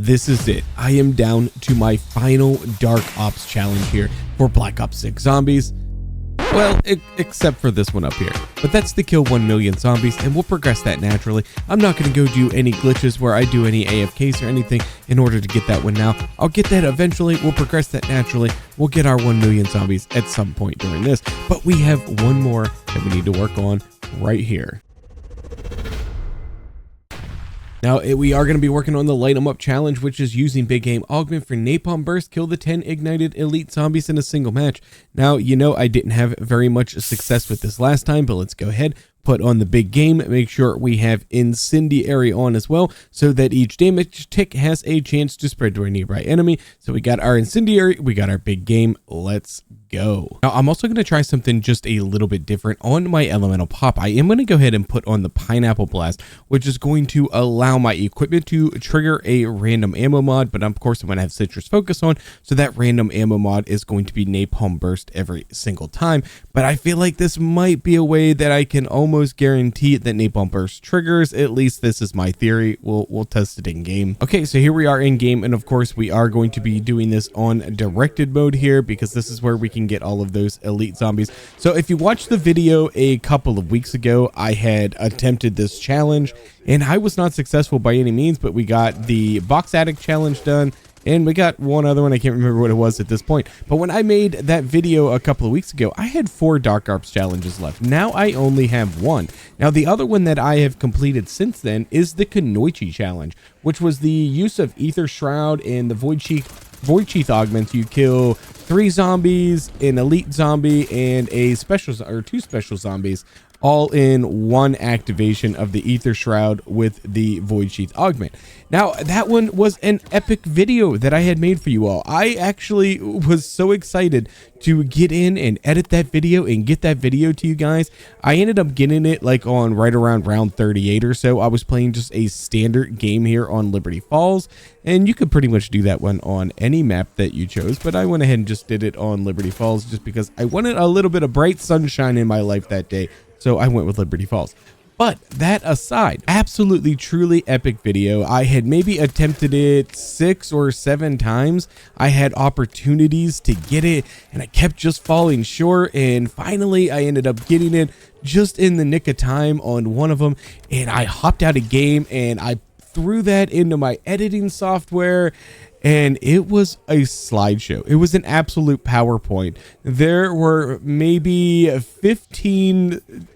this is it. I am down to my final Dark Ops challenge here for Black Ops 6 Zombies. Well, except for this one up here. But that's to kill 1 million zombies, and we'll progress that naturally. I'm not going to go do any glitches where I do any AFKs or anything in order to get that one now. I'll get that eventually. We'll progress that naturally. We'll get our 1 million zombies at some point during this. But we have one more that we need to work on right here. Now, we are going to be working on the Light 'em Up challenge, which is using Big Game Augment for Napalm Burst, kill the 10 ignited elite zombies in a single match. Now, you know I didn't have very much success with this last time, but let's go ahead, put on the big game, make sure we have Incendiary on as well, so that each damage tick has a chance to spread to a nearby enemy. So we got our Incendiary, we got our big game, let's go. Now, I'm also going to try something just a little bit different on my Elemental Pop. I am going to go ahead and put on the Pineapple Blast, which is going to allow my equipment to trigger a random ammo mod, but of course I'm going to have Citrus Focus on, so that random ammo mod is going to be Napalm Burst every single time. But I feel like this might be a way that I can almost guarantee that Napalm Burst triggers. At least this is my theory. We'll test it in game. Okay, so here we are in game, and of course we are going to be doing this on directed mode here, because this is where we can get all of those elite zombies. So if you watched the video a couple of weeks ago, I had attempted this challenge and I was not successful by any means, but we got the Box Attic challenge done, and we got one other one. I can't remember what it was at this point. But when I made that video a couple of weeks ago, I had 4 Dark Ops challenges left. Now I only have 1. Now the other one that I have completed since then is the Kunoichi challenge, which was the use of Ether Shroud and the Void Sheath augments. You kill 3 zombies, an elite zombie, and a special or 2 special zombies, all in one activation of the Ether Shroud with the Void Sheath augment. Now, that one was an epic video that I had made for you all. I actually was so excited to get in and edit that video and get that video to you guys. I ended up getting it like on right around round 38 or so. I was playing just a standard game here on Liberty Falls, and you could pretty much do that one on any map that you chose, but I went ahead and just did it on Liberty Falls just because I wanted a little bit of bright sunshine in my life that day. So I went with Liberty Falls. But that aside, absolutely truly epic video. I had maybe attempted it 6 or 7 times. I had opportunities to get it and I kept just falling short, and finally I ended up getting it just in the nick of time on one of them, and I hopped out of game and I threw that into my editing software. And it was a slideshow. It was an absolute PowerPoint. There were maybe 15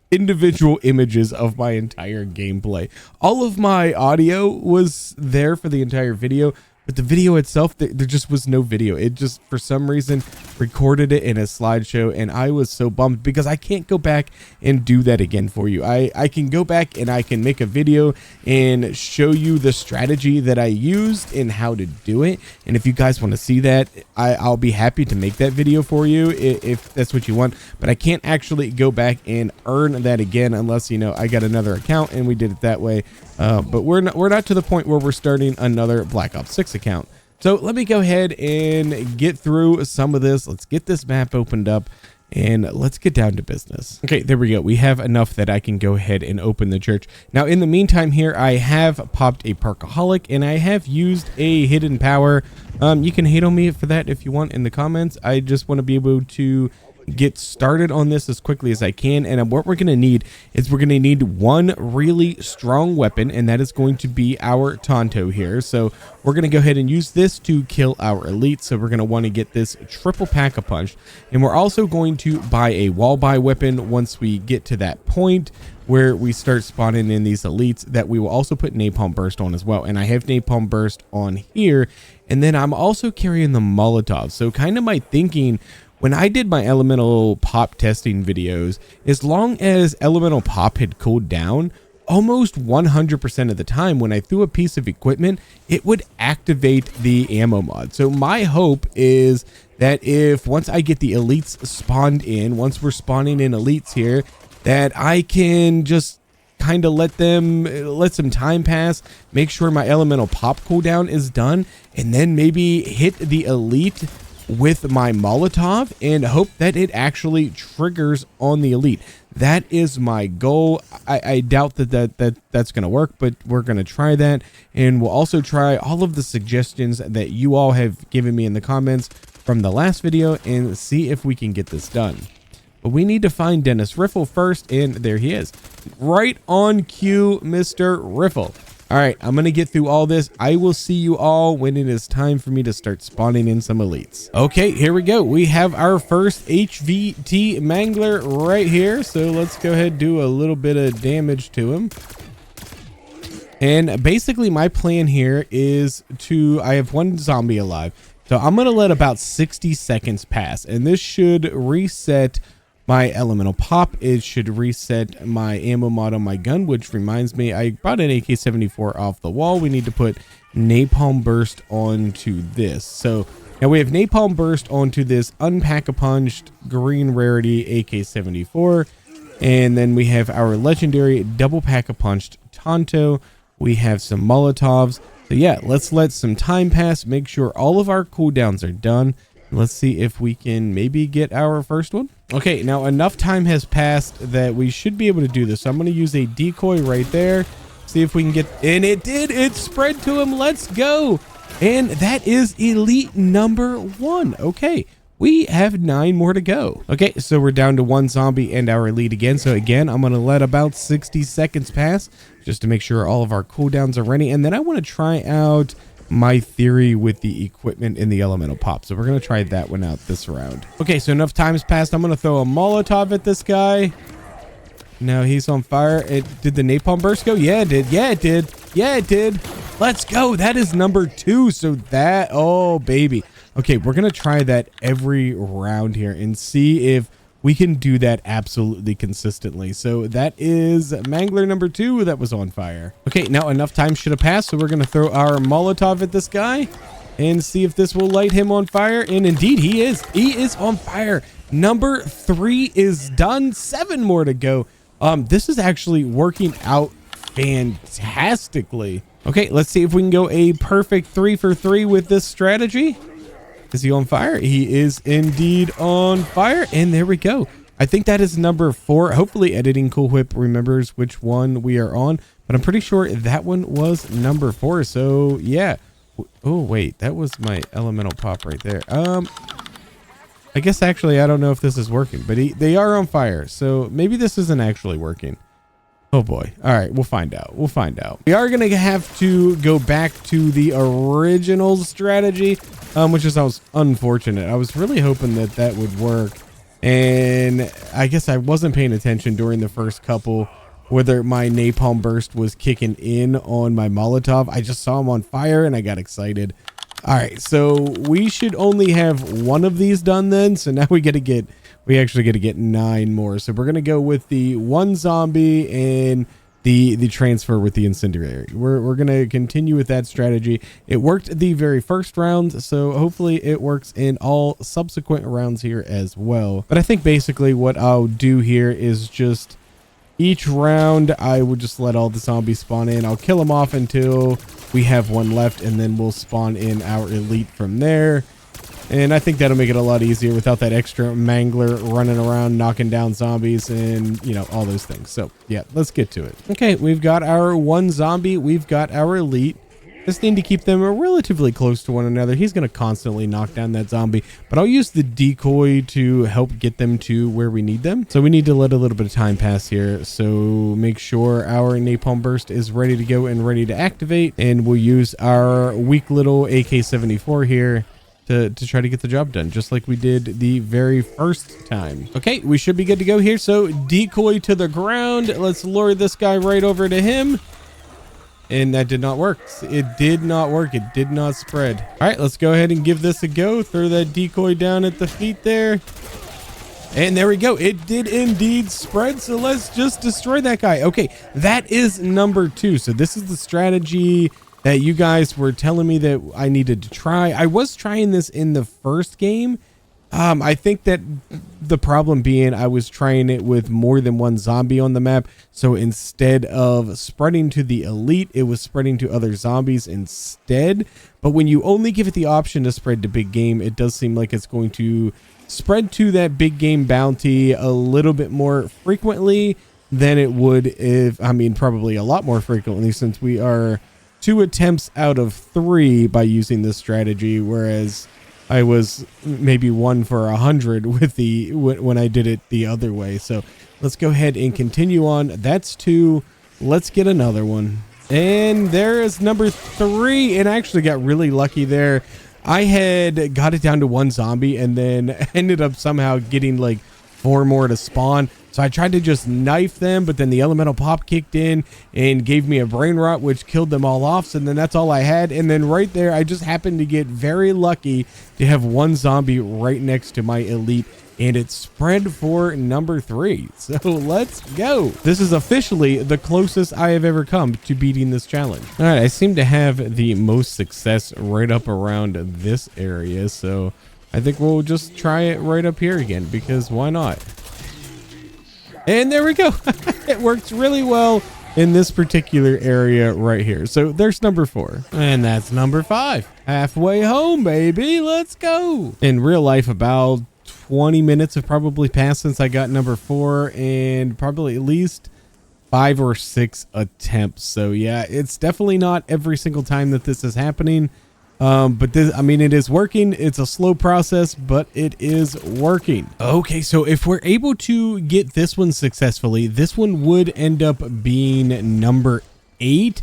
individual images of my entire gameplay. All of my audio was there for the entire video, but the video itself, there just was no video. It just, for some reason, recorded it in a slideshow, and I was so bummed because I can't go back and do that again for you. I can go back and I can make a video and show you the strategy that I used and how to do it. And if you guys want to see that, I'll be happy to make that video for you if that's what you want. But I can't actually go back and earn that again unless, you know, I got another account and we did it that way. But we're not to the point where we're starting another Black Ops 6 account. So let me go ahead and get through some of this. Let's get this map opened up and let's get down to business. Okay, there we go. We have enough that I can go ahead and open the church. Now, in the meantime here, I have popped a Perkaholic and I have used a hidden power. You can hate on me for that if you want in the comments. I just want to be able to get started on this as quickly as I can, and what we're going to need is we're going to need one really strong weapon, and that is going to be our Tonto here. So we're going to go ahead and use this to kill our elite. So we're going to want to get this triple Pack-a-Punch, and we're also going to buy a wall buy weapon once we get to that point where we start spawning in these elites, that we will also put Napalm Burst on as well. And I have Napalm Burst on here, and then I'm also carrying the Molotov. So kind of my thinking when I did my Elemental Pop testing videos, as long as Elemental Pop had cooled down, almost 100% of the time when I threw a piece of equipment, it would activate the ammo mod. So my hope is that if once I get the elites spawned in, once we're spawning in elites here, that I can just kind of let some time pass, make sure my Elemental Pop cooldown is done, and then maybe hit the elite with my Molotov and hope that it actually triggers on the elite. That is my goal. I doubt that's going to work, but we're going to try that. And we'll also try all of the suggestions that you all have given me in the comments from the last video and see if we can get this done. But we need to find Dennis Riffle first, and there he is. Right on cue, Mr. Riffle. All right, I'm going to get through all this. I will see you all when it is time for me to start spawning in some elites. Okay, here we go. We have our first HVT Mangler right here. So let's go ahead and do a little bit of damage to him. And basically my plan here is I have one zombie alive. So I'm going to let about 60 seconds pass, and this should reset my elemental pop. It should reset my ammo mod on my gun, which reminds me, I brought an AK-74 off the wall. We need to put napalm burst onto this. So now we have napalm burst onto this unpack-a-punched green rarity AK-74. And then we have our legendary double pack-a-punched Tonto. We have some Molotovs. So yeah, let's let some time pass, make sure all of our cooldowns are done. Let's see if we can maybe get our first one. Okay, now enough time has passed that we should be able to do this. So I'm going to use a decoy right there. See if we can get, and it did. It spread to him. Let's go. And that is elite number 1. Okay, we have 9 more to go. Okay, so we're down to 1 zombie and our elite again. So again, I'm going to let about 60 seconds pass just to make sure all of our cooldowns are ready. And then I want to try out my theory with the equipment in the elemental pop. So we're going to try that one out this round. Okay, so enough time's passed. I'm going to throw a Molotov at this guy. Now he's on fire. Did the napalm burst go? Yeah, it did. Yeah, it did. Yeah, it did. Let's go. That is number 2. So that, oh, baby. Okay, we're going to try that every round here and see if we can do that absolutely consistently. So that is Mangler number 2 that was on fire. Okay, now enough time should have passed. So we're going to throw our Molotov at this guy and see if this will light him on fire. And indeed he is. He is on fire. Number 3 is done. 7 more to go. This is actually working out fantastically. Okay, let's see if we can go a perfect 3 for 3 with this strategy. Is he on fire? He is indeed on fire. And there we go. I think that is number 4. Hopefully Editing Cool Whip remembers which one we are on, but I'm pretty sure that one was number 4. So yeah. Oh, wait, that was my elemental pop right there. I guess actually, I don't know if this is working, but they are on fire. So maybe this isn't actually working. Oh boy. All right, we'll find out. We'll find out. We are going to have to go back to the original strategy, which is unfortunate. I was really hoping that that would work. And I guess I wasn't paying attention during the first couple, whether my napalm burst was kicking in on my Molotov. I just saw him on fire and I got excited. All right, so we should only have 1 of these done then. So now we actually get to get 9 more. So we're going to go with the 1 zombie and the transfer with the incendiary. We're going to continue with that strategy. It worked the very first round, so hopefully it works in all subsequent rounds here as well. But I think basically what I'll do here is just each round I would just let all the zombies spawn in. I'll kill them off until we have 1 left, and then we'll spawn in our elite from there. And I think that'll make it a lot easier without that extra mangler running around, knocking down zombies and, you know, all those things. So yeah, let's get to it. Okay, we've got our 1 zombie. We've got our elite. Just need to keep them relatively close to one another. He's going to constantly knock down that zombie, but I'll use the decoy to help get them to where we need them. So we need to let a little bit of time pass here. So make sure our napalm burst is ready to go and ready to activate. And we'll use our weak little AK-74 here to try to get the job done, just like we did the very first time. Okay, we should be good to go here. So decoy to the ground. Let's lure this guy right over to him. And that did not work. It did not work. It did not spread. All right, let's go ahead and give this a go. Throw that decoy down at the feet there. And there we go. It did indeed spread. So let's just destroy that guy. Okay, that is number 2. So this is the strategy that you guys were telling me that I needed to try. I was trying this in the first game, I think that the problem being I was trying it with more than one zombie on the map. So instead of spreading to the elite, it was spreading to other zombies instead. But when you only give it the option to spread to big game, it does seem like it's going to spread to that big game bounty a little bit more frequently than it would if, I mean, probably a lot more frequently, since we are 2 attempts out of 3 by using this strategy, whereas I was maybe 1 for 100 with the when I did it the other way. So let's go ahead and continue on. That's 2. Let's get another one. And there is number 3. And I actually got really lucky there. I had got it down to 1 zombie and then ended up somehow getting like 4 more to spawn. So I tried to just knife them, but then the elemental pop kicked in and gave me a brain rot, which killed them all off. So then that's all I had. And then right there, I just happened to get very lucky to have 1 zombie right next to my elite, and it spread for number 3. So let's go. This is officially the closest I have ever come to beating this challenge. All right, I seem to have the most success right up around this area. So I think we'll just try it right up here again, because why not? And there we go. It works really well in this particular area right here. So there's number 4. And that's number 5. Halfway home, baby. Let's go. In real life, about 20 minutes have probably passed since I got number 4, and probably at least 5 or 6 attempts. So yeah, it's definitely not every single time that this is happening. But this, I mean, it is working. It's a slow process, but it is working. Okay, so if we're able to get this one successfully, this one would end up being number 8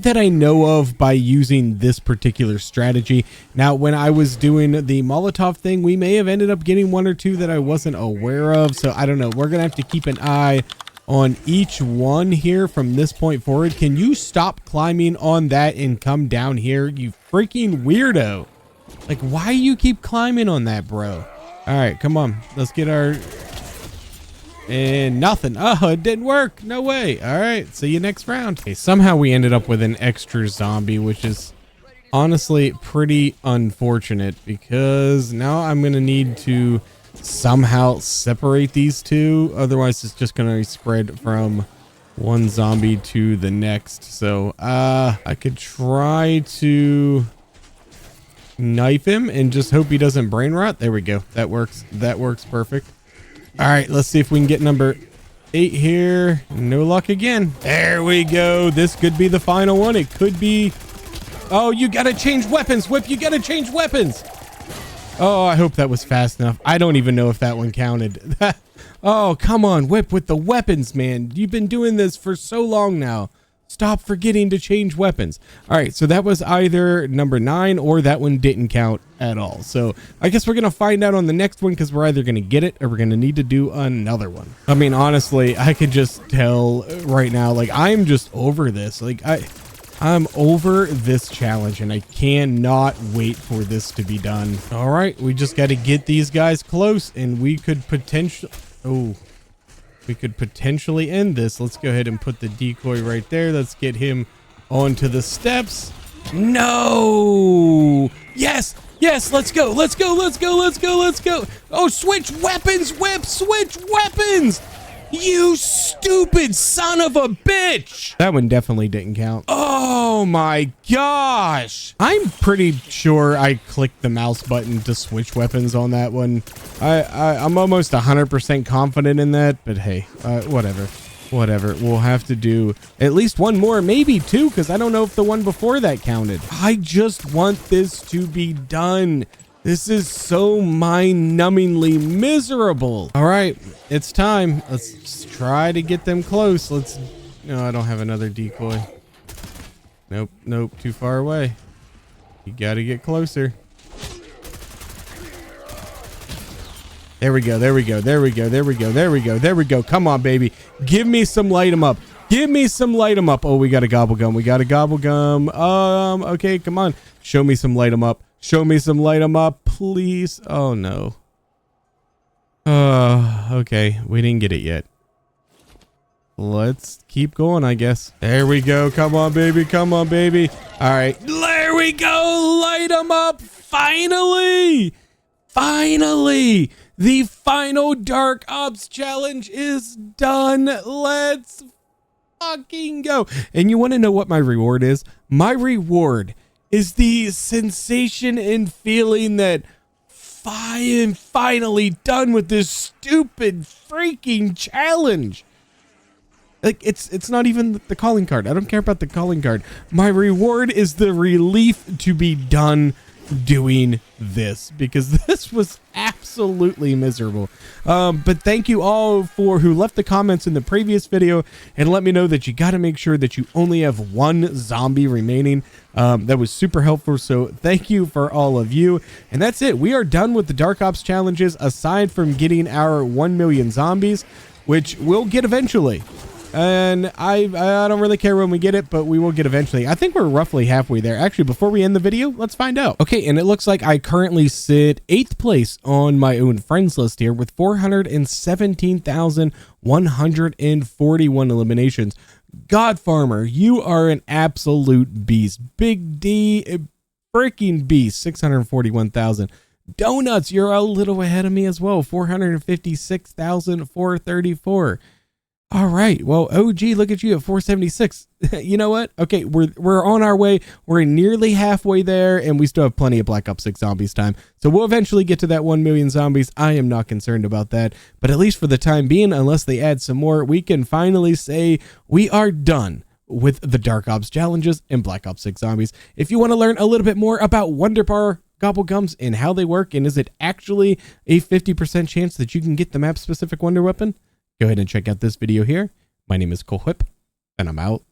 that I know of by using this particular strategy. Now, when I was doing the Molotov thing, we may have ended up getting 1 or 2 that I wasn't aware of. So I don't know. We're gonna have to keep an eye on each one here from this point forward. Can you stop climbing on that and come down here, you freaking weirdo? Like, why you keep climbing on that, bro? All right, come on, let's get our... And nothing. Oh, it didn't work. No way. All right, see you next round. Okay, somehow we ended up with an extra zombie, which is honestly pretty unfortunate, because now I'm gonna need to somehow separate these 2. Otherwise, it's just gonna spread from one zombie to the next. So I could try to knife him and just hope he doesn't brain rot. There we go. That works. That works perfect. All right, let's see if we can get number 8 here. No luck again. There we go. This could be the final one. It could be... Oh, you gotta change weapons, Whip. You gotta change weapons. Oh, I hope that was fast enough. I don't even know if that one counted. Oh, come on, Whip, with the weapons, man. You've been doing this for so long now. Stop forgetting to change weapons. All right, so that was either number 9 or that one didn't count at all. So I guess we're going to find out on the next one, because we're either going to get it or we're going to need to do another one. I mean, honestly, I could just tell right now, like, I'm just over this. Like, I'm over this challenge, and I cannot wait for this to be done. All right, we just got to get these guys close, and we could potentially... Oh, we could potentially end this. Let's go ahead and put the decoy right there. Let's get him onto the steps. No! Yes! Yes, let's go! Let's go! Let's go! Let's go! Let's go! Oh, switch weapons, Whip! Switch weapons! You stupid son of a bitch! That one definitely didn't count. Oh my gosh! I'm pretty sure I clicked the mouse button to switch weapons on that one. I'm almost 100% confident in that, but hey, whatever. Whatever. We'll have to do at least 1 more, maybe 2, because I don't know if the one before that counted. I just want this to be done. This is so mind-numbingly miserable. All right, it's time. Let's try to get them close. No, I don't have another decoy. Nope, nope, too far away. You gotta get closer. There we go, there we go, there we go, there we go, there we go, there we go. Come on, baby. Give me some light 'em up. Give me some light 'em up. Oh, we got a gobble gum. We got a gobble gum. Okay, come on. Show me some light 'em up. Show me some light 'em up, please. Oh, no. Okay. We didn't get it yet. Let's keep going, I guess. There we go. Come on, baby. Come on, baby. All right. There we go. Light 'em up. Finally. Finally, the final Dark Ops challenge is done. Let's fucking go. And you want to know what my reward is? My reward is the sensation and feeling that I am finally done with this stupid freaking challenge. Like, it's not even the calling card. I don't care about the calling card. My reward is the relief to be done doing this, because this was absolutely miserable. But thank you all for who left the comments in the previous video and let me know that you got to make sure that you only have one zombie remaining. That was super helpful, so thank you for all of you. And that's it. We are done with the Dark Ops challenges, aside from getting our 1 million zombies, which we'll get eventually. And I don't really care when we get it, but we will get eventually. I think we're roughly halfway there. Actually, before we end the video, let's find out. Okay, and it looks like I currently sit 8th place on my own friends list here with 417,141 eliminations. God Farmer, you are an absolute beast. Big D, freaking beast, 641,000. Donuts, you're a little ahead of me as well, 456,434. All right, well, OG, look at you at 476. You know what? Okay, we're on our way. We're nearly halfway there, and we still have plenty of Black Ops 6 zombies time. So we'll eventually get to that 1 million zombies. I am not concerned about that. But at least for the time being, unless they add some more, we can finally say we are done with the Dark Ops challenges and Black Ops 6 zombies. If you want to learn a little bit more about Wonder Bar Gobblegums and how they work, and is it actually a 50% chance that you can get the map-specific Wonder Weapon, go ahead and check out this video here. My name is Cole Whip, and I'm out.